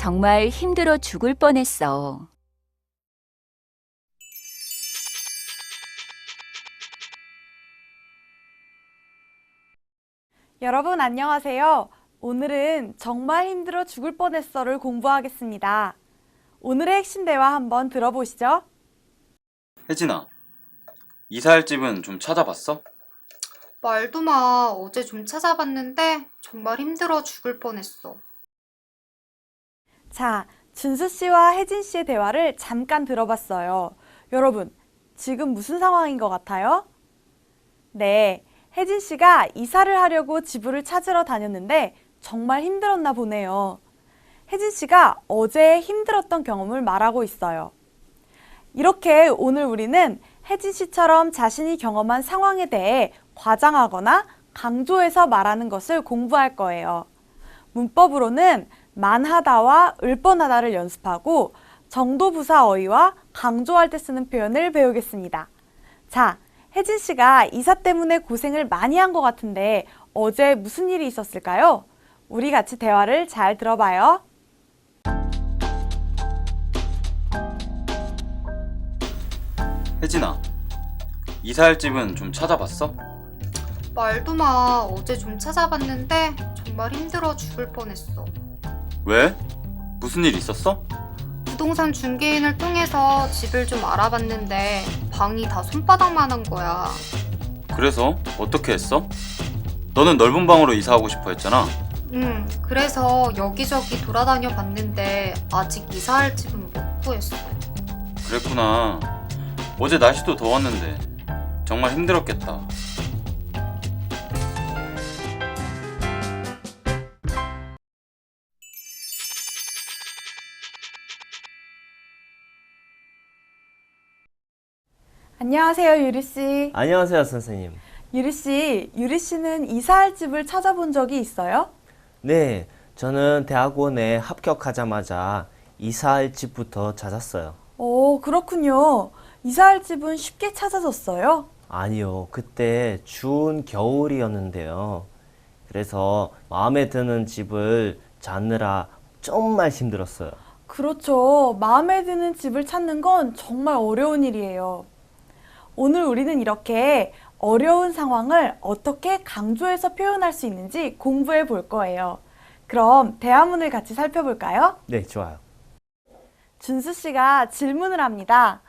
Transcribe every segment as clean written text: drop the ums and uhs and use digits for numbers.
정말 힘들어 죽을 뻔했어. 여러분 안녕하세요. 오늘은 정말 힘들어 죽을 뻔했어를 공부하겠습니다. 오늘의 핵심 대화 한번 들어보시죠. 혜진아, 이사할 집은 좀 찾아봤어? 말도 마. 어제 좀 찾아봤는데 정말 힘들어 죽을 뻔했어. 자, 준수 씨와 혜진 씨의 대화를 잠깐 들어봤어요. 여러분, 지금 무슨 상황인 것 같아요? 네, 혜진 씨가 이사를 하려고 집을 찾으러 다녔는데 정말 힘들었나 보네요. 혜진 씨가 어제 힘들었던 경험을 말하고 있어요. 이렇게 오늘 우리는 혜진 씨처럼 자신이 경험한 상황에 대해 과장하거나 강조해서 말하는 것을 공부할 거예요. 문법으로는 만하다와 을뻔하다를 연습하고 정도부사 어휘와 강조할 때 쓰는 표현을 배우겠습니다. 자, 혜진 씨가 이사 때문에 고생을 많이 한 것 같은데 어제 무슨 일이 있었을까요? 우리 같이 대화를 잘 들어봐요. 혜진아, 이사할 집은 좀 찾아봤어? 말도 마. 어제 좀 찾아봤는데 정말 힘들어 죽을 뻔했어. 왜? 무슨 일 있었어? 부동산 중개인을 통해서 집을 좀 알아봤는데 방이 다 손바닥만한 거야. 그래서 어떻게 했어? 너는 넓은 방으로 이사하고 싶어 했잖아. 그래서 여기저기 돌아다녀 봤는데 아직 이사할 집은 못 구했어. 그랬구나. 어제 날씨도 더웠는데 정말 힘들었겠다. 안녕하세요, 유리 씨. 안녕하세요, 선생님. 유리 씨는 이사할 집을 찾아본 적이 있어요? 네, 저는 대학원에 합격하자마자 이사할 집부터 찾았어요. 오, 그렇군요. 이사할 집은 쉽게 찾아졌어요? 아니요, 그때 추운 겨울이었는데요. 그래서 마음에 드는 집을 찾느라 정말 힘들었어요. 그렇죠. 마음에 드는 집을 찾는 건 정말 어려운 일이에요. 오늘 우리는 이렇게 어려운 상황을 어떻게 강조해서 표현할 수 있는지 공부해 볼 거예요. 그럼 대화문을 같이 살펴볼까요? 네, 좋아요. 준수 씨가 질문을 합니다.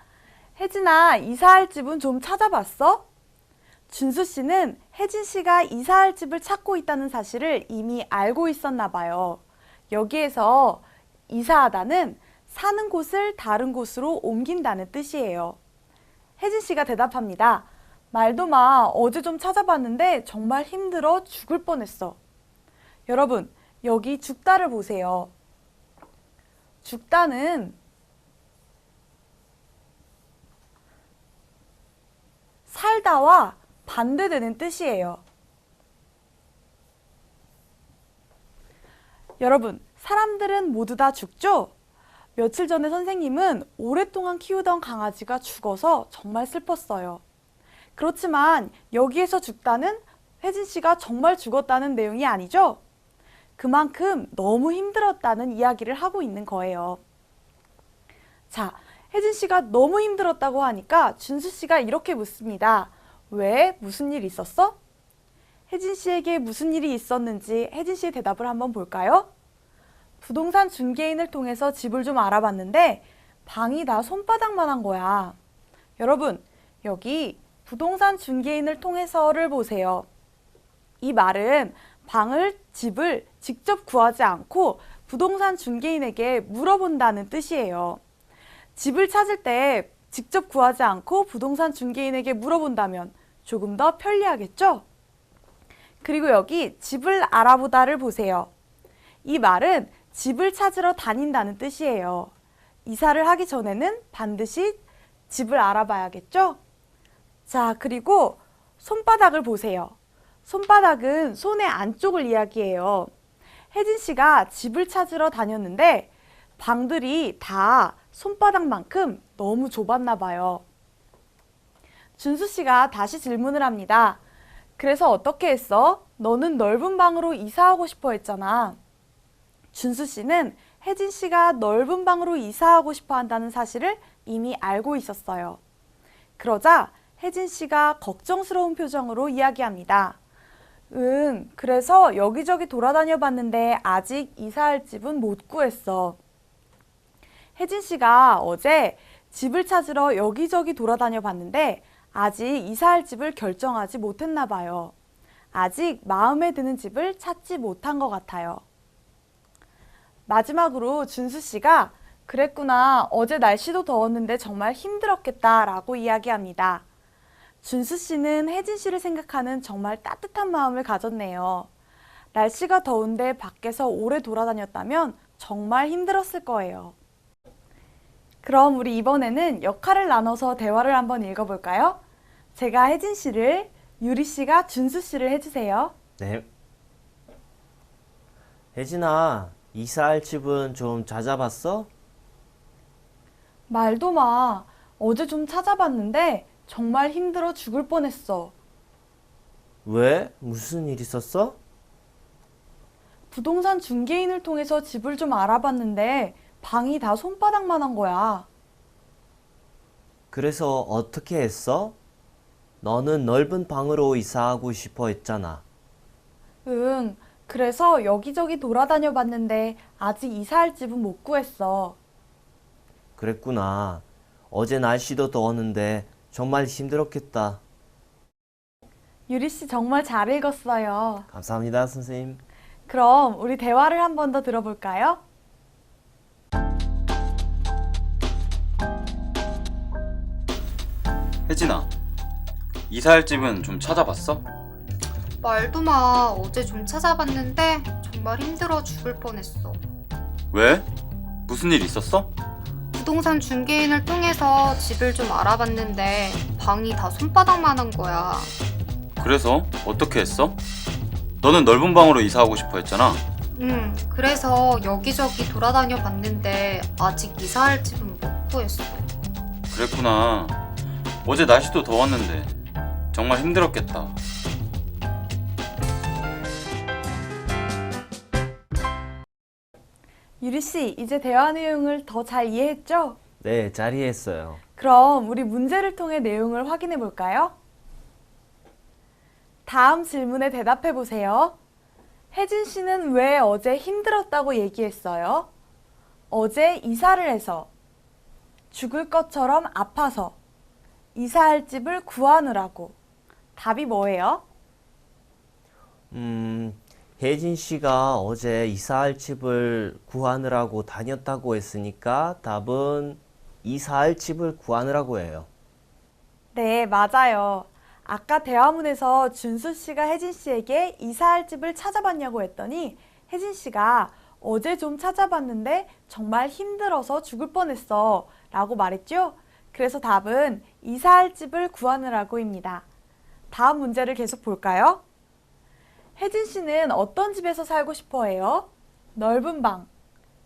혜진아, 이사할 집은 좀 찾아봤어? 준수 씨는 혜진 씨가 이사할 집을 찾고 있다는 사실을 이미 알고 있었나 봐요. 여기에서 이사하다는 사는 곳을 다른 곳으로 옮긴다는 뜻이에요. 혜진 씨가 대답합니다. 말도 마, 어제 좀 찾아봤는데 정말 힘들어 죽을 뻔했어. 여러분, 여기 죽다를 보세요. 죽다는 살다와 반대되는 뜻이에요. 여러분, 사람들은 모두 다 죽죠? 며칠 전에 선생님은 오랫동안 키우던 강아지가 죽어서 정말 슬펐어요. 그렇지만 여기에서 죽다는 혜진 씨가 정말 죽었다는 내용이 아니죠? 그만큼 너무 힘들었다는 이야기를 하고 있는 거예요. 자, 혜진 씨가 너무 힘들었다고 하니까 준수 씨가 이렇게 묻습니다. 왜? 무슨 일 있었어? 혜진 씨에게 무슨 일이 있었는지 혜진 씨의 대답을 한번 볼까요? 부동산 중개인을 통해서 집을 좀 알아봤는데 방이 다 손바닥만한 거야. 여러분, 여기 부동산 중개인을 통해서를 보세요. 이 말은 집을 직접 구하지 않고 부동산 중개인에게 물어본다는 뜻이에요. 집을 찾을 때 직접 구하지 않고 부동산 중개인에게 물어본다면 조금 더 편리하겠죠? 그리고 여기 집을 알아보다를 보세요. 이 말은 집을 찾으러 다닌다는 뜻이에요. 이사를 하기 전에는 반드시 집을 알아봐야겠죠? 자, 그리고 손바닥을 보세요. 손바닥은 손의 안쪽을 이야기해요. 혜진 씨가 집을 찾으러 다녔는데 방들이 다 손바닥만큼 너무 좁았나 봐요. 준수 씨가 다시 질문을 합니다. 그래서 어떻게 했어? 너는 넓은 방으로 이사하고 싶어 했잖아. 준수 씨는 혜진 씨가 넓은 방으로 이사하고 싶어 한다는 사실을 이미 알고 있었어요. 그러자 혜진 씨가 걱정스러운 표정으로 이야기합니다. 그래서 여기저기 돌아다녀 봤는데 아직 이사할 집은 못 구했어. 혜진 씨가 어제 집을 찾으러 여기저기 돌아다녀 봤는데 아직 이사할 집을 결정하지 못했나 봐요. 아직 마음에 드는 집을 찾지 못한 것 같아요. 마지막으로 준수 씨가 그랬구나. 어제 날씨도 더웠는데 정말 힘들었겠다 라고 이야기합니다. 준수 씨는 혜진 씨를 생각하는 정말 따뜻한 마음을 가졌네요. 날씨가 더운데 밖에서 오래 돌아다녔다면 정말 힘들었을 거예요. 그럼 우리 이번에는 역할을 나눠서 대화를 한번 읽어볼까요? 제가 혜진 씨를, 유리 씨가 준수 씨를 해주세요. 네. 혜진아, 이사할 집은 좀 찾아봤어? 말도 마. 어제 좀 찾아봤는데 정말 힘들어 죽을 뻔했어. 왜? 무슨 일 있었어? 부동산 중개인을 통해서 집을 좀 알아봤는데 방이 다 손바닥만한 거야. 그래서 어떻게 했어? 너는 넓은 방으로 이사하고 싶어 했잖아. 그래서 여기저기 돌아다녀 봤는데 아직 이사할 집은 못 구했어. 그랬구나. 어제 날씨도 더웠는데 정말 힘들었겠다. 유리 씨 정말 잘 읽었어요. 감사합니다, 선생님. 그럼 우리 대화를 한 번 더 들어볼까요? 혜진아, 이사할 집은 좀 찾아봤어? 말도 마. 어제 좀 찾아봤는데 정말 힘들어 죽을 뻔했어. 왜? 무슨 일 있었어? 부동산 중개인을 통해서 집을 좀 알아봤는데 방이 다 손바닥만한 거야. 그래서 어떻게 했어? 너는 넓은 방으로 이사하고 싶어 했잖아. 그래서 여기저기 돌아다녀 봤는데 아직 이사할 집은 못 구했어. 그랬구나. 어제 날씨도 더웠는데 정말 힘들었겠다. 유리 씨, 이제 대화 내용을 더 잘 이해했죠? 네, 잘 이해했어요. 그럼 우리 문제를 통해 내용을 확인해 볼까요? 다음 질문에 대답해 보세요. 혜진 씨는 왜 어제 힘들었다고 얘기했어요? 어제 이사를 해서, 죽을 것처럼 아파서, 이사할 집을 구하느라고. 답이 뭐예요? 혜진 씨가 어제 이사할 집을 구하느라고 다녔다고 했으니까 답은 이사할 집을 구하느라고 해요. 네, 맞아요. 아까 대화문에서 준수 씨가 혜진 씨에게 이사할 집을 찾아봤냐고 했더니 혜진 씨가 어제 좀 찾아봤는데 정말 힘들어서 죽을 뻔했어 라고 말했죠? 그래서 답은 이사할 집을 구하느라고입니다. 다음 문제를 계속 볼까요? 혜진 씨는 어떤 집에서 살고 싶어 해요? 넓은 방,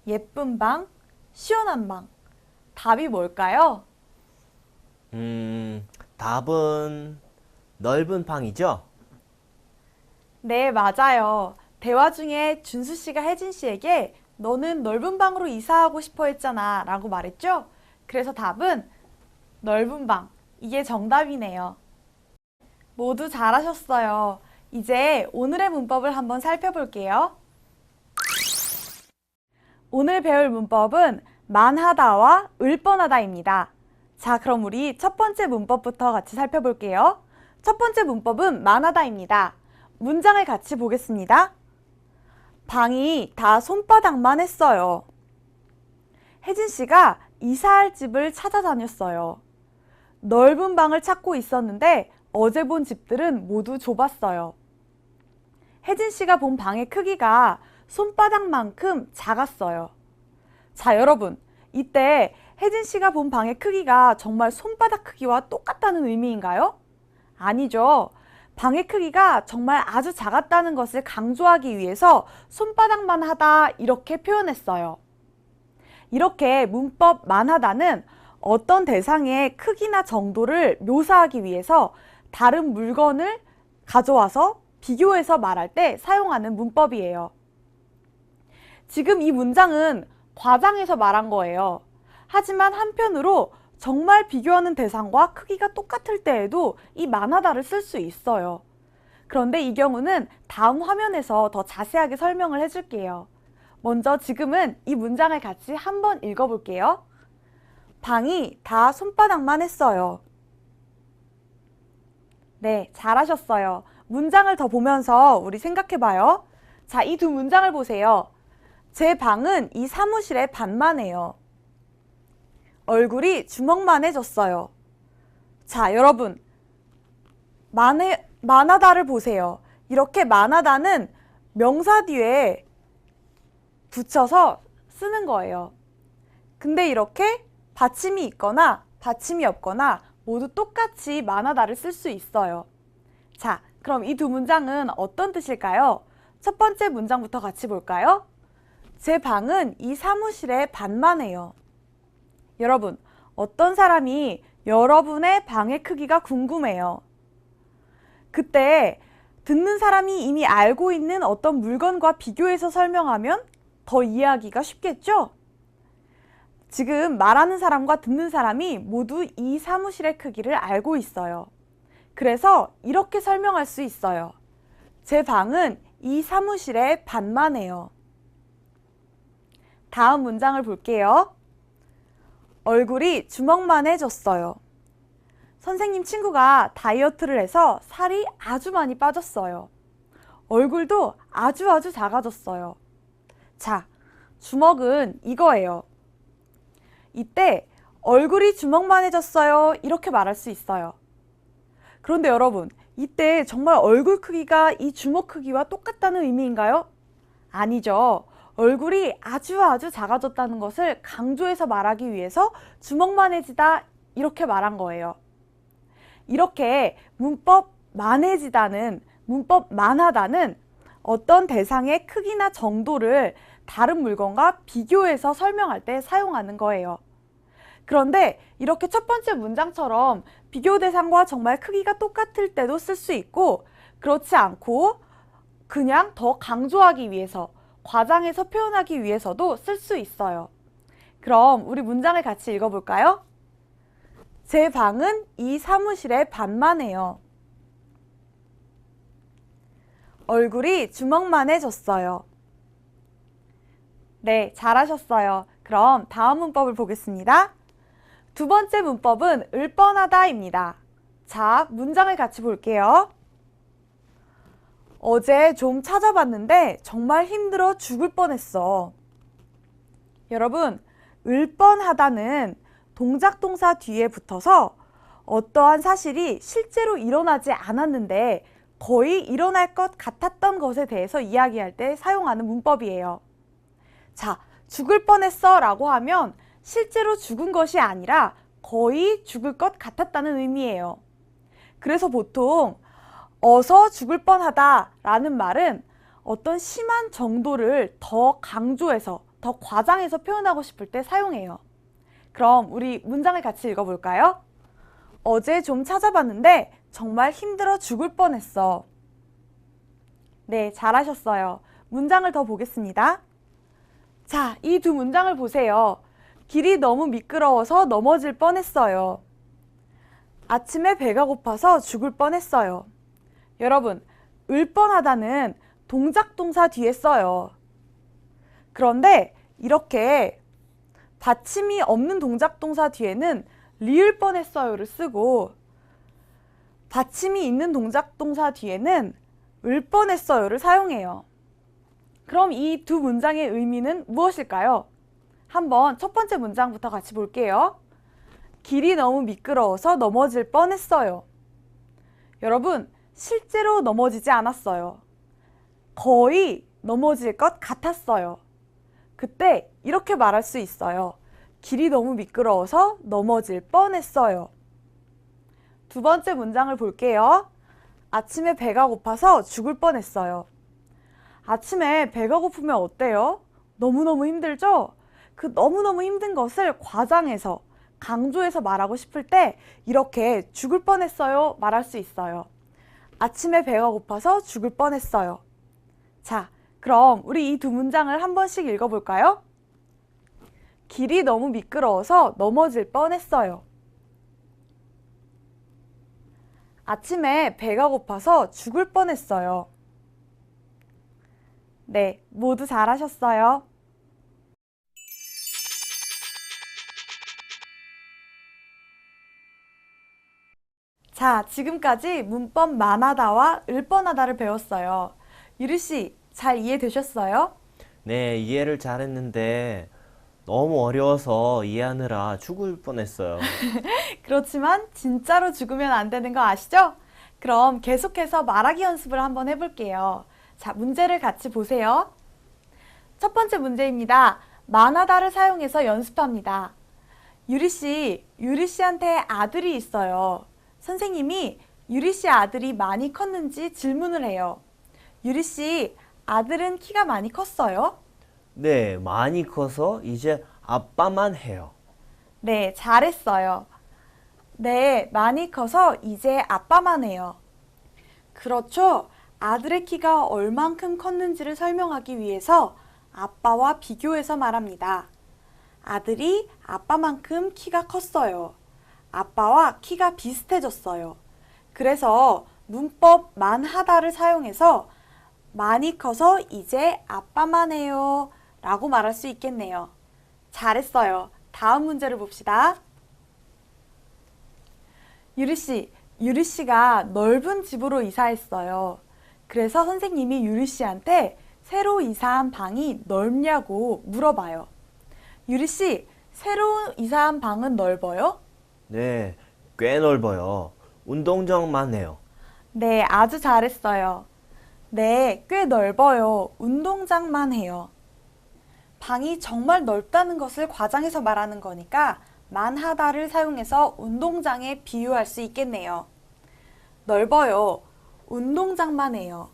예쁜 방, 시원한 방. 답이 뭘까요? 답은 넓은 방이죠? 네, 맞아요. 대화 중에 준수 씨가 혜진 씨에게 너는 넓은 방으로 이사하고 싶어 했잖아 라고 말했죠? 그래서 답은 넓은 방. 이게 정답이네요. 모두 잘하셨어요. 이제 오늘의 문법을 한번 살펴볼게요. 오늘 배울 문법은 만하다와 을뻔하다입니다. 자, 그럼 우리 첫 번째 문법부터 같이 살펴볼게요. 첫 번째 문법은 만하다입니다. 문장을 같이 보겠습니다. 방이 다 손바닥만 했어요. 혜진 씨가 이사할 집을 찾아다녔어요. 넓은 방을 찾고 있었는데 어제 본 집들은 모두 좁았어요. 혜진 씨가 본 방의 크기가 손바닥만큼 작았어요. 자, 여러분, 이때 혜진 씨가 본 방의 크기가 정말 손바닥 크기와 똑같다는 의미인가요? 아니죠. 방의 크기가 정말 아주 작았다는 것을 강조하기 위해서 손바닥만 하다 이렇게 표현했어요. 이렇게 문법 만하다는 어떤 대상의 크기나 정도를 묘사하기 위해서 다른 물건을 가져와서 비교해서 말할 때 사용하는 문법이에요. 지금 이 문장은 과장해서 말한 거예요. 하지만 한편으로 정말 비교하는 대상과 크기가 똑같을 때에도 이 많아다를 쓸 수 있어요. 그런데 이 경우는 다음 화면에서 더 자세하게 설명을 해줄게요. 먼저 지금은 이 문장을 같이 한번 읽어볼게요. 방이 다 손바닥만 했어요. 네, 잘하셨어요. 문장을 더 보면서 우리 생각해봐요. 자, 이 두 문장을 보세요. 제 방은 이 사무실의 반만 해요. 얼굴이 주먹만해졌어요. 자, 여러분, 많아다를 보세요. 이렇게 많아다는 명사 뒤에 붙여서 쓰는 거예요. 근데 이렇게 받침이 있거나 받침이 없거나 모두 똑같이 많아다를 쓸 수 있어요. 자, 그럼 이 두 문장은 어떤 뜻일까요? 첫 번째 문장부터 같이 볼까요? 제 방은 이 사무실의 반만 해요. 여러분, 어떤 사람이 여러분의 방의 크기가 궁금해요. 그때 듣는 사람이 이미 알고 있는 어떤 물건과 비교해서 설명하면 더 이해하기가 쉽겠죠? 지금 말하는 사람과 듣는 사람이 모두 이 사무실의 크기를 알고 있어요. 그래서 이렇게 설명할 수 있어요. 제 방은 이 사무실의 반만 해요. 다음 문장을 볼게요. 얼굴이 주먹만해졌어요. 선생님 친구가 다이어트를 해서 살이 아주 많이 빠졌어요. 얼굴도 아주 작아졌어요. 자, 주먹은 이거예요. 이때 얼굴이 주먹만해졌어요. 이렇게 말할 수 있어요. 그런데 여러분, 이때 정말 얼굴 크기가 이 주먹 크기와 똑같다는 의미인가요? 아니죠. 얼굴이 아주 작아졌다는 것을 강조해서 말하기 위해서 주먹만해지다 이렇게 말한 거예요. 이렇게 문법 만해지다는, 문법 만하다는 어떤 대상의 크기나 정도를 다른 물건과 비교해서 설명할 때 사용하는 거예요. 그런데 이렇게 첫 번째 문장처럼 비교 대상과 정말 크기가 똑같을 때도 쓸 수 있고, 그렇지 않고 그냥 더 강조하기 위해서, 과장해서 표현하기 위해서도 쓸 수 있어요. 그럼 우리 문장을 같이 읽어볼까요? 제 방은 이 사무실의 반만 해요. 얼굴이 주먹만해졌어요. 네, 잘하셨어요. 그럼 다음 문법을 보겠습니다. 두 번째 문법은 을 뻔하다입니다. 자, 문장을 같이 볼게요. 어제 좀 찾아봤는데 정말 힘들어 죽을 뻔했어. 여러분, 을 뻔하다는 동작 동사 뒤에 붙어서 어떠한 사실이 실제로 일어나지 않았는데 거의 일어날 것 같았던 것에 대해서 이야기할 때 사용하는 문법이에요. 자, 죽을 뻔했어 라고 하면 실제로 죽은 것이 아니라 거의 죽을 것 같았다는 의미예요. 그래서 보통 어서 죽을 뻔하다 라는 말은 어떤 심한 정도를 더 강조해서, 더 과장해서 표현하고 싶을 때 사용해요. 그럼 우리 문장을 같이 읽어볼까요? 어제 좀 찾아봤는데 정말 힘들어 죽을 뻔했어. 네, 잘하셨어요. 문장을 더 보겠습니다. 자, 이 두 문장을 보세요. 길이 너무 미끄러워서 넘어질 뻔했어요. 아침에 배가 고파서 죽을 뻔했어요. 여러분, 을 뻔하다는 동작 동사 뒤에 써요. 그런데 이렇게 받침이 없는 동작 동사 뒤에는 리을 뻔했어요를 쓰고, 받침이 있는 동작 동사 뒤에는 을 뻔했어요를 사용해요. 그럼 이 두 문장의 의미는 무엇일까요? 한번 첫 번째 문장부터 같이 볼게요. 길이 너무 미끄러워서 넘어질 뻔했어요. 여러분, 실제로 넘어지지 않았어요. 거의 넘어질 것 같았어요. 그때 이렇게 말할 수 있어요. 길이 너무 미끄러워서 넘어질 뻔했어요. 두 번째 문장을 볼게요. 아침에 배가 고파서 죽을 뻔했어요. 아침에 배가 고프면 어때요? 너무너무 힘들죠? 그 너무너무 힘든 것을 과장해서, 강조해서 말하고 싶을 때 이렇게 죽을 뻔했어요 말할 수 있어요. 아침에 배가 고파서 죽을 뻔했어요. 자, 그럼 우리 이 두 문장을 한 번씩 읽어볼까요? 길이 너무 미끄러워서 넘어질 뻔했어요. 아침에 배가 고파서 죽을 뻔했어요. 네, 모두 잘하셨어요. 자, 지금까지 문법 많아다와 을 뻔하다를 배웠어요. 유리 씨, 잘 이해되셨어요? 네, 이해를 잘했는데 너무 어려워서 이해하느라 죽을 뻔했어요. 그렇지만 진짜로 죽으면 안 되는 거 아시죠? 그럼 계속해서 말하기 연습을 한번 해볼게요. 자, 문제를 같이 보세요. 첫 번째 문제입니다. 많아다를 사용해서 연습합니다. 유리 씨한테 아들이 있어요. 선생님이 유리 씨 아들이 많이 컸는지 질문을 해요. 유리 씨, 아들은 키가 많이 컸어요? 네, 많이 커서 이제 아빠만 해요. 네, 잘했어요. 네, 많이 커서 이제 아빠만 해요. 그렇죠. 아들의 키가 얼만큼 컸는지를 설명하기 위해서 아빠와 비교해서 말합니다. 아들이 아빠만큼 키가 컸어요. 아빠와 키가 비슷해졌어요. 그래서 문법 만하다를 사용해서 많이 커서 이제 아빠만 해요 라고 말할 수 있겠네요. 잘했어요. 다음 문제를 봅시다. 유리 씨가 넓은 집으로 이사했어요. 그래서 선생님이 유리 씨한테 새로 이사한 방이 넓냐고 물어봐요. 유리 씨, 새로 이사한 방은 넓어요? 네, 꽤 넓어요. 운동장만 해요. 네, 아주 잘했어요. 네, 꽤 넓어요. 운동장만 해요. 방이 정말 넓다는 것을 과장해서 말하는 거니까 만하다를 사용해서 운동장에 비유할 수 있겠네요. 넓어요. 운동장만 해요.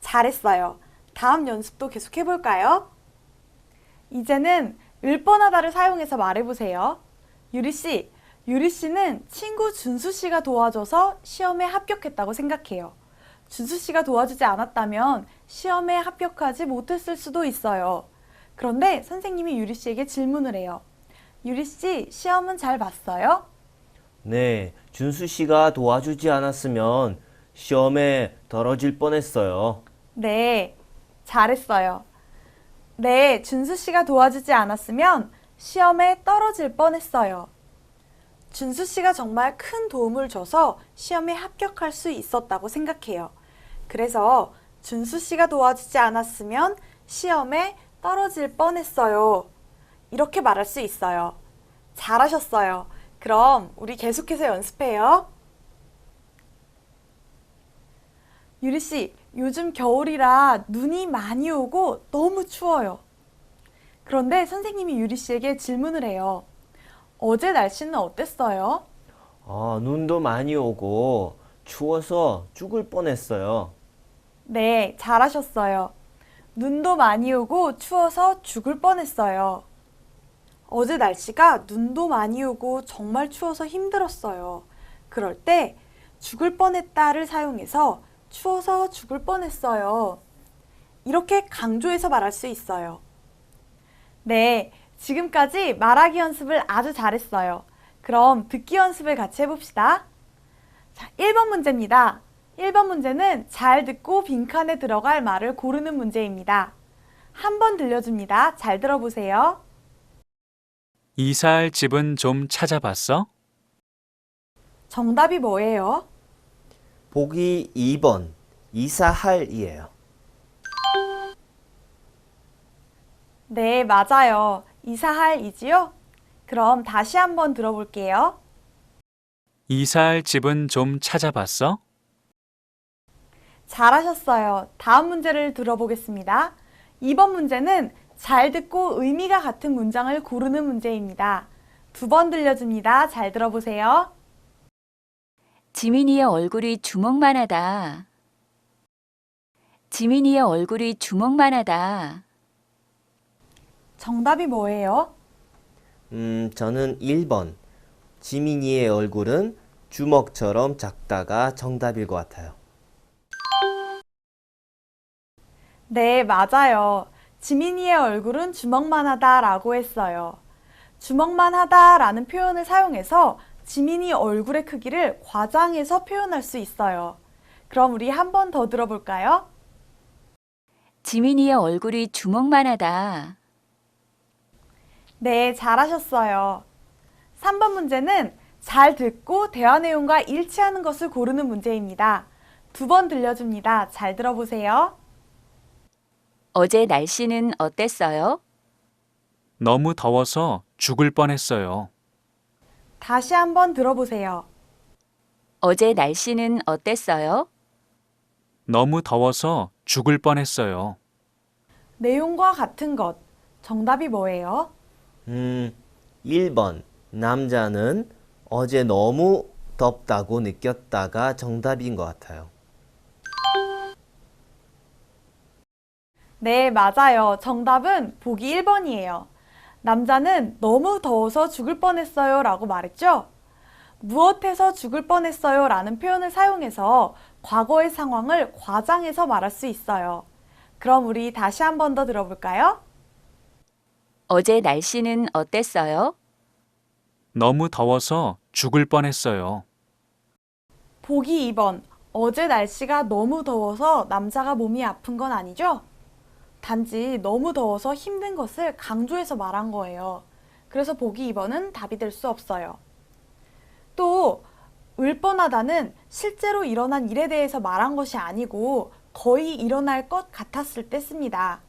잘했어요. 다음 연습도 계속 해볼까요? 이제는 을 뻔하다를 사용해서 말해보세요. 유리 씨는 친구 준수 씨가 도와줘서 시험에 합격했다고 생각해요. 준수 씨가 도와주지 않았다면 시험에 합격하지 못했을 수도 있어요. 그런데 선생님이 유리 씨에게 질문을 해요. 유리 씨, 시험은 잘 봤어요? 네, 준수 씨가 도와주지 않았으면 시험에 떨어질 뻔했어요. 네, 잘했어요. 네, 준수 씨가 도와주지 않았으면 시험에 떨어질 뻔했어요. 준수 씨가 정말 큰 도움을 줘서 시험에 합격할 수 있었다고 생각해요. 그래서 준수 씨가 도와주지 않았으면 시험에 떨어질 뻔했어요. 이렇게 말할 수 있어요. 잘하셨어요. 그럼 우리 계속해서 연습해요. 유리 씨, 요즘 겨울이라 눈이 많이 오고 너무 추워요. 그런데 선생님이 유리 씨에게 질문을 해요. 어제 날씨는 어땠어요? 눈도 많이 오고 추워서 죽을 뻔했어요. 네, 잘하셨어요. 눈도 많이 오고 추워서 죽을 뻔했어요. 어제 날씨가 눈도 많이 오고 정말 추워서 힘들었어요. 그럴 때 죽을 뻔했다를 사용해서 추워서 죽을 뻔했어요. 이렇게 강조해서 말할 수 있어요. 네, 지금까지 말하기 연습을 아주 잘했어요. 그럼 듣기 연습을 같이 해봅시다. 자, 1번 문제입니다. 1번 문제는 잘 듣고 빈칸에 들어갈 말을 고르는 문제입니다. 한 번 들려줍니다. 잘 들어보세요. 이사할 집은 좀 찾아봤어? 정답이 뭐예요? 보기 2번, 이사할이에요. 네, 맞아요. 이사할이지요? 그럼 다시 한번 들어볼게요. 이사할 집은 좀 찾아봤어? 잘하셨어요. 다음 문제를 들어보겠습니다. 2번 문제는 잘 듣고 의미가 같은 문장을 고르는 문제입니다. 2번 들려줍니다. 잘 들어보세요. 지민이의 얼굴이 주먹만 하다. 지민이의 얼굴이 주먹만 하다. 정답이 뭐예요? 저는 1번. 지민이의 얼굴은 주먹처럼 작다가 정답일 것 같아요. 네, 맞아요. 지민이의 얼굴은 주먹만 하다 라고 했어요. 주먹만 하다 라는 표현을 사용해서 지민이 얼굴의 크기를 과장해서 표현할 수 있어요. 그럼 우리 한 번 더 들어볼까요? 지민이의 얼굴이 주먹만 하다. 네, 잘하셨어요. 3번 문제는 잘 듣고 대화 내용과 일치하는 것을 고르는 문제입니다. 2번 들려줍니다. 잘 들어보세요. 어제 날씨는 어땠어요? 너무 더워서 죽을 뻔했어요. 다시 한번 들어보세요. 어제 날씨는 어땠어요? 너무 더워서 죽을 뻔했어요. 내용과 같은 것. 정답이 뭐예요? 1번. 남자는 어제 너무 덥다고 느꼈다가 정답인 것 같아요. 네, 맞아요. 정답은 보기 1번이에요. 남자는 너무 더워서 죽을 뻔했어요 라고 말했죠? 무엇해서 죽을 뻔했어요 라는 표현을 사용해서 과거의 상황을 과장해서 말할 수 있어요. 그럼 우리 다시 한 번 더 들어볼까요? 어제 날씨는 어땠어요? 너무 더워서 죽을 뻔했어요. 보기 2번. 어제 날씨가 너무 더워서 남자가 몸이 아픈 건 아니죠? 단지 너무 더워서 힘든 것을 강조해서 말한 거예요. 그래서 보기 2번은 답이 될 수 없어요. 또 을 뻔하다는 실제로 일어난 일에 대해서 말한 것이 아니고 거의 일어날 것 같았을 때 씁니다.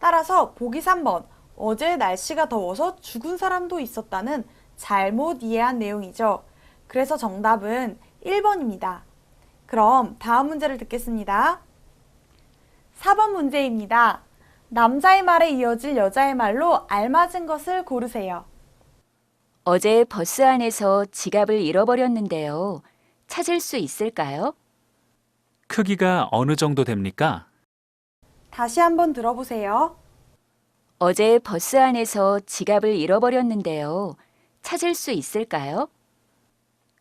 따라서 보기 3번. 어제 날씨가 더워서 죽은 사람도 있었다는 잘못 이해한 내용이죠. 그래서 정답은 1번입니다. 그럼 다음 문제를 듣겠습니다. 4번 문제입니다. 남자의 말에 이어질 여자의 말로 알맞은 것을 고르세요. 어제 버스 안에서 지갑을 잃어버렸는데요. 찾을 수 있을까요? 크기가 어느 정도 됩니까? 다시 한번 들어보세요. 어제 버스 안에서 지갑을 잃어버렸는데요. 찾을 수 있을까요?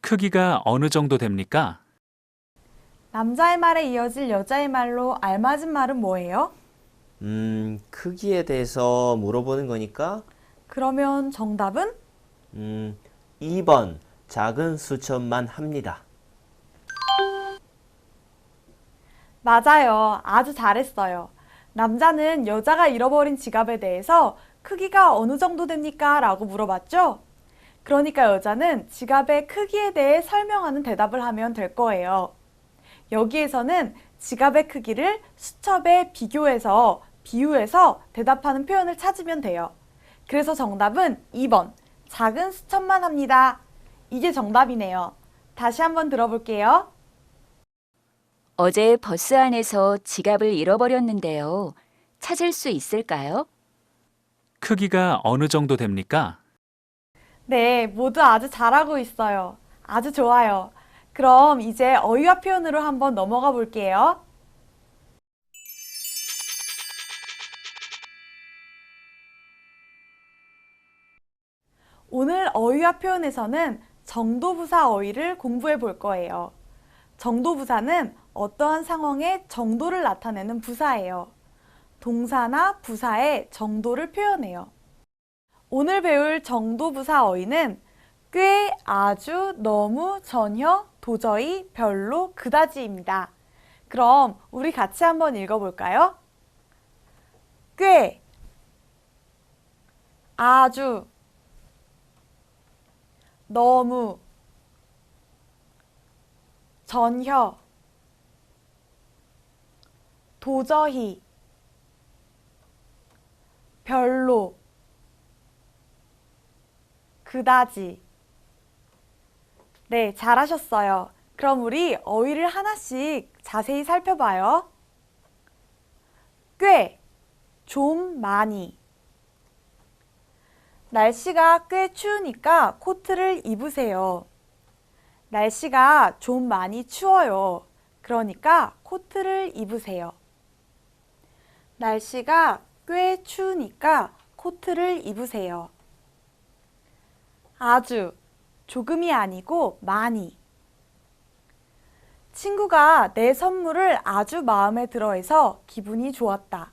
크기가 어느 정도 됩니까? 남자의 말에 이어질 여자의 말로 알맞은 말은 뭐예요? 크기에 대해서 물어보는 거니까 그러면 정답은? 2번. 작은 수첩만 합니다. 맞아요. 아주 잘했어요. 남자는 여자가 잃어버린 지갑에 대해서 크기가 어느 정도 됩니까? 라고 물어봤죠? 그러니까 여자는 지갑의 크기에 대해 설명하는 대답을 하면 될 거예요. 여기에서는 지갑의 크기를 수첩에 비유해서 대답하는 표현을 찾으면 돼요. 그래서 정답은 2번. 작은 수첩만 합니다. 이게 정답이네요. 다시 한번 들어볼게요. 어제 버스 안에서 지갑을 잃어버렸는데요. 찾을 수 있을까요? 크기가 어느 정도 됩니까? 네, 모두 아주 잘하고 있어요. 아주 좋아요. 그럼 이제 어휘와 표현으로 한번 넘어가 볼게요. 오늘 어휘와 표현에서는 정도부사 어휘를 공부해 볼 거예요. 정도부사는 어떠한 상황의 정도를 나타내는 부사예요. 동사나 부사의 정도를 표현해요. 오늘 배울 정도부사 어휘는 꽤, 아주, 너무, 전혀, 도저히, 별로, 그다지입니다. 그럼 우리 같이 한번 읽어볼까요? 꽤, 아주, 너무, 전혀, 도저히, 별로, 그다지. 네, 잘하셨어요. 그럼 우리 어휘를 하나씩 자세히 살펴봐요. 꽤, 좀 많이. 날씨가 꽤 추우니까 코트를 입으세요. 날씨가 좀 많이 추워요. 그러니까 코트를 입으세요. 날씨가 꽤 추우니까 코트를 입으세요. 아주, 조금이 아니고 많이. 친구가 내 선물을 아주 마음에 들어해서 기분이 좋았다.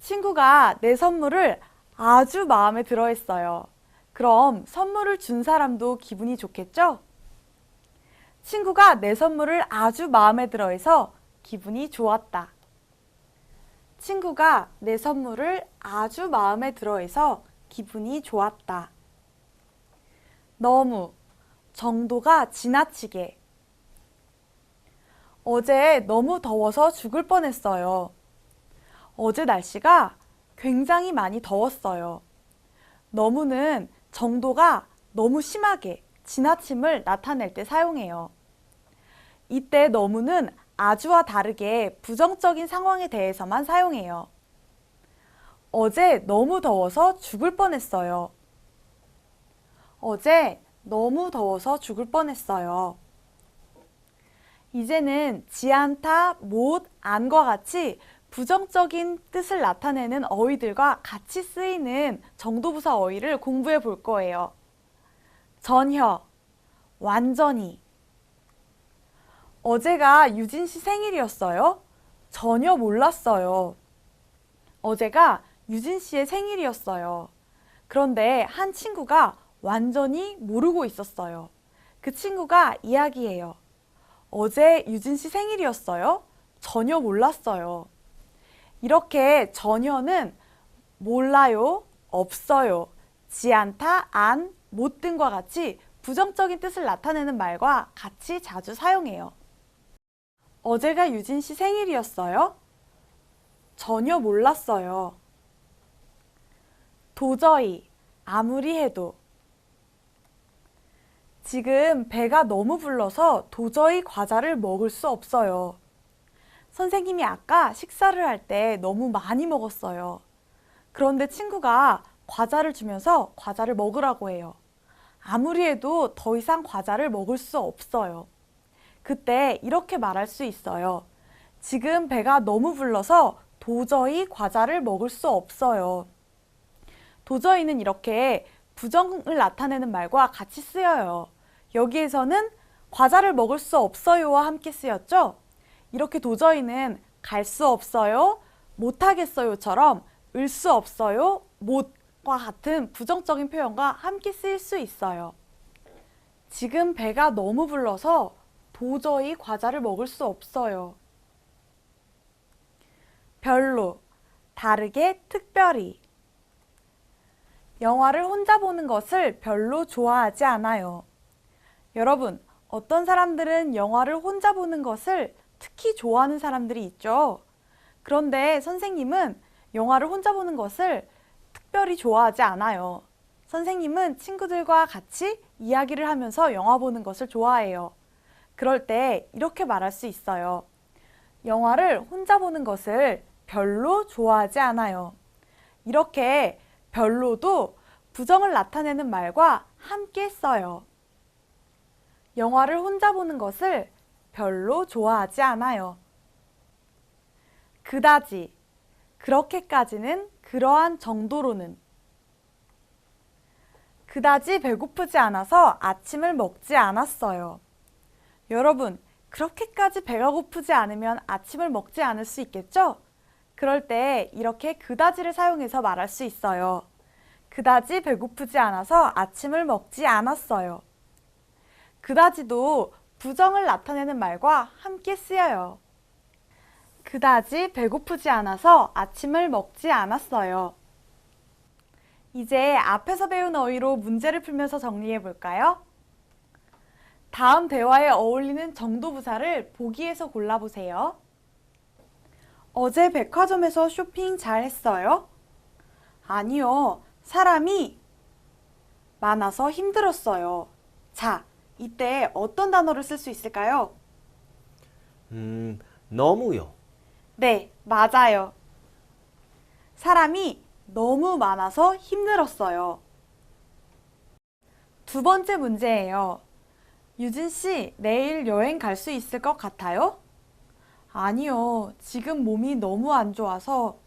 친구가 내 선물을 아주 마음에 들어 했어요. 그럼 선물을 준 사람도 기분이 좋겠죠? 친구가 내 선물을 아주 마음에 들어 해서 기분이 좋았다. 친구가 내 선물을 아주 마음에 들어 해서 기분이 좋았다. 너무, 정도가 지나치게. 어제 너무 더워서 죽을 뻔했어요. 어제 날씨가 굉장히 많이 더웠어요. 너무는 정도가 너무 심하게, 지나침을 나타낼 때 사용해요. 이때 너무는 아주와 다르게 부정적인 상황에 대해서만 사용해요. 어제 너무 더워서 죽을 뻔했어요. 어제 너무 더워서 죽을 뻔했어요. 이제는 지않다, 못, 안과 같이 부정적인 뜻을 나타내는 어휘들과 같이 쓰이는 정도부사 어휘를 공부해 볼 거예요. 전혀, 완전히. 어제가 유진 씨 생일이었어요? 전혀 몰랐어요. 어제가 유진 씨의 생일이었어요. 그런데 한 친구가 완전히 모르고 있었어요. 그 친구가 이야기해요. 어제 유진 씨 생일이었어요? 전혀 몰랐어요. 이렇게 전혀는 몰라요, 없어요, 지않다, 안, 못 등과 같이 부정적인 뜻을 나타내는 말과 같이 자주 사용해요. 어제가 유진 씨 생일이었어요? 전혀 몰랐어요. 도저히, 아무리 해도. 지금 배가 너무 불러서 도저히 과자를 먹을 수 없어요. 선생님이 아까 식사를 할 때 너무 많이 먹었어요. 그런데 친구가 과자를 주면서 과자를 먹으라고 해요. 아무리 해도 더 이상 과자를 먹을 수 없어요. 그때 이렇게 말할 수 있어요. 지금 배가 너무 불러서 도저히 과자를 먹을 수 없어요. 도저히는 이렇게 부정을 나타내는 말과 같이 쓰여요. 여기에서는 과자를 먹을 수 없어요와 함께 쓰였죠? 이렇게 도저히는 갈 수 없어요, 못하겠어요처럼 을 수 없어요, 못과 같은 부정적인 표현과 함께 쓰일 수 있어요. 지금 배가 너무 불러서 도저히 과자를 먹을 수 없어요. 별로, 다르게, 특별히. 영화를 혼자 보는 것을 별로 좋아하지 않아요. 여러분, 어떤 사람들은 영화를 혼자 보는 것을 특히 좋아하는 사람들이 있죠. 그런데 선생님은 영화를 혼자 보는 것을 특별히 좋아하지 않아요. 선생님은 친구들과 같이 이야기를 하면서 영화 보는 것을 좋아해요. 그럴 때 이렇게 말할 수 있어요. 영화를 혼자 보는 것을 별로 좋아하지 않아요. 이렇게 별로도 부정을 나타내는 말과 함께 써요. 영화를 혼자 보는 것을 별로 좋아하지 않아요. 그다지, 그렇게까지는, 그러한 정도로는. 그다지 배고프지 않아서 아침을 먹지 않았어요. 여러분, 그렇게까지 배가 고프지 않으면 아침을 먹지 않을 수 있겠죠? 그럴 때 이렇게 그다지를 사용해서 말할 수 있어요. 그다지 배고프지 않아서 아침을 먹지 않았어요. 그다지도 부정을 나타내는 말과 함께 쓰여요. 그다지 배고프지 않아서 아침을 먹지 않았어요. 이제 앞에서 배운 어휘로 문제를 풀면서 정리해 볼까요? 다음 대화에 어울리는 정도부사를 보기에서 골라보세요. 어제 백화점에서 쇼핑 잘 했어요? 아니요, 사람이 많아서 힘들었어요. 자, 이때 어떤 단어를 쓸 수 있을까요? 너무요. 네, 맞아요. 사람이 너무 많아서 힘들었어요. 두 번째 문제예요. 유진 씨, 내일 여행 갈 수 있을 것 같아요? 아니요, 지금 몸이 너무 안 좋아서.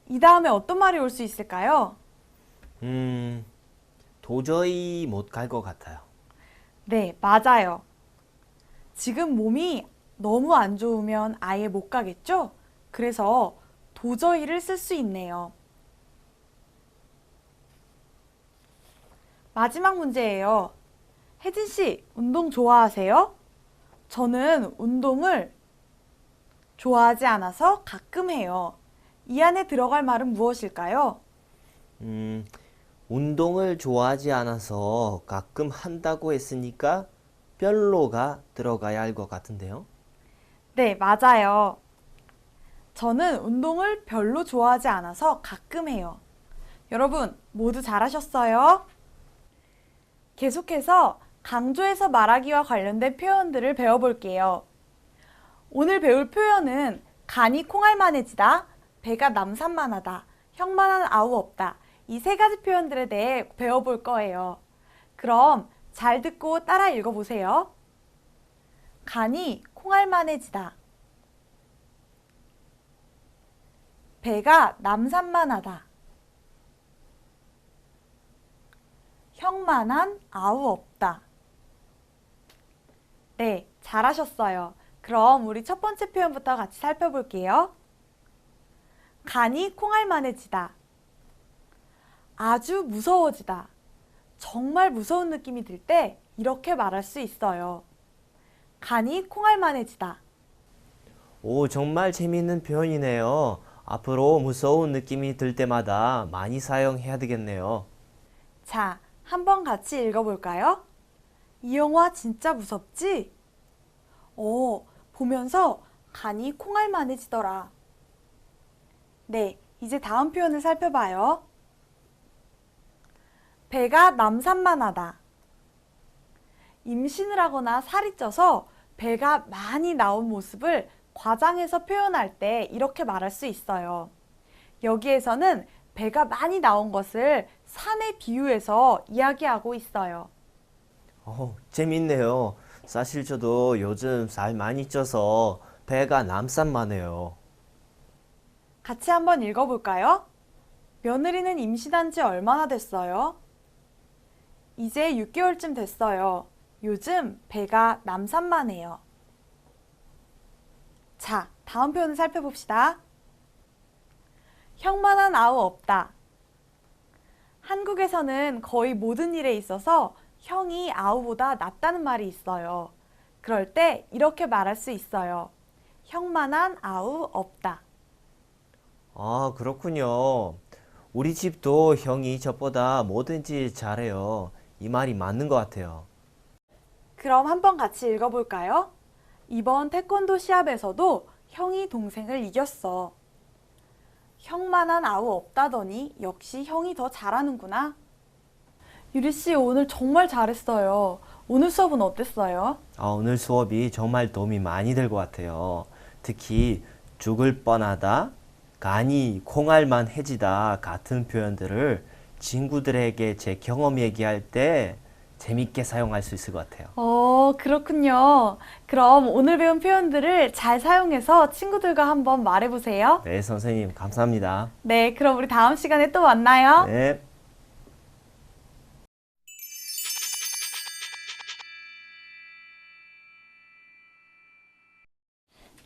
이 다음에 어떤 말이 올 수 있을까요? 도저히 못 갈 것 같아요. 네, 맞아요. 지금 몸이 너무 안 좋으면 아예 못 가겠죠? 그래서 도저히를 쓸 수 있네요. 마지막 문제예요. 혜진 씨, 운동 좋아하세요? 저는 운동을 좋아하지 않아서 가끔 해요. 이 안에 들어갈 말은 무엇일까요? 운동을 좋아하지 않아서 가끔 한다고 했으니까 별로가 들어가야 할 것 같은데요. 네, 맞아요. 저는 운동을 별로 좋아하지 않아서 가끔 해요. 여러분, 모두 잘하셨어요? 계속해서 강조해서 말하기와 관련된 표현들을 배워볼게요. 오늘 배울 표현은 간이 콩알만해지다, 배가 남산만하다, 형만한 아우 없다. 이 세 가지 표현들에 대해 배워볼 거예요. 그럼 잘 듣고 따라 읽어보세요. 간이 콩알만해지다. 배가 남산만하다. 형만한 아우 없다. 네, 잘하셨어요. 그럼 우리 첫 번째 표현부터 같이 살펴볼게요. 간이 콩알만해지다. 아주 무서워지다. 정말 무서운 느낌이 들 때 이렇게 말할 수 있어요. 간이 콩알만해지다. 오, 정말 재미있는 표현이네요. 앞으로 무서운 느낌이 들 때마다 많이 사용해야 되겠네요. 자, 한번 같이 읽어볼까요? 이 영화 진짜 무섭지? 보면서 간이 콩알만해지더라. 네, 이제 다음 표현을 살펴봐요. 배가 남산만하다. 임신을 하거나 살이 쪄서 배가 많이 나온 모습을 과장해서 표현할 때 이렇게 말할 수 있어요. 여기에서는 배가 많이 나온 것을 산에 비유해서 이야기하고 있어요. 재밌네요. 사실 저도 요즘 살 많이 쪄서 배가 남산만해요. 같이 한번 읽어볼까요? 며느리는 임신한 지 얼마나 됐어요? 이제 6개월쯤 됐어요. 요즘 배가 남산만해요. 자, 다음 표현을 살펴봅시다. 형만한 아우 없다. 한국에서는 거의 모든 일에 있어서 형이 아우보다 낫다는 말이 있어요. 그럴 때 이렇게 말할 수 있어요. 형만한 아우 없다. 아, 그렇군요. 우리 집도 형이 저보다 뭐든지 잘해요. 이 말이 맞는 것 같아요. 그럼 한번 같이 읽어볼까요? 이번 태권도 시합에서도 형이 동생을 이겼어. 형만한 아우 없다더니 역시 형이 더 잘하는구나. 유리씨, 오늘 정말 잘했어요. 오늘 수업은 어땠어요? 오늘 수업이 정말 도움이 많이 될 것 같아요. 특히 죽을 뻔하다, 간이 콩알만해지다 같은 표현들을 친구들에게 제 경험 얘기할 때 재밌게 사용할 수 있을 것 같아요. 그렇군요. 그럼 오늘 배운 표현들을 잘 사용해서 친구들과 한번 말해보세요. 네, 선생님, 감사합니다. 네, 그럼 우리 다음 시간에 또 만나요. 네.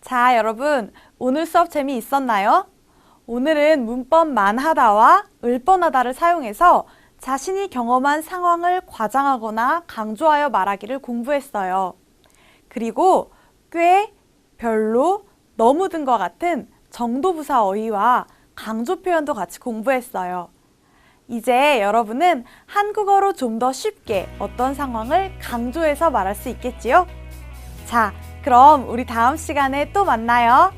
자, 여러분, 오늘 수업 재미있었나요? 오늘은 문법 만하다와 을뻔하다를 사용해서 자신이 경험한 상황을 과장하거나 강조하여 말하기를 공부했어요. 그리고 꽤, 별로, 너무 등과 같은 정도부사 어휘와 강조 표현도 같이 공부했어요. 이제 여러분은 한국어로 좀 더 쉽게 어떤 상황을 강조해서 말할 수 있겠지요? 자, 그럼 우리 다음 시간에 또 만나요.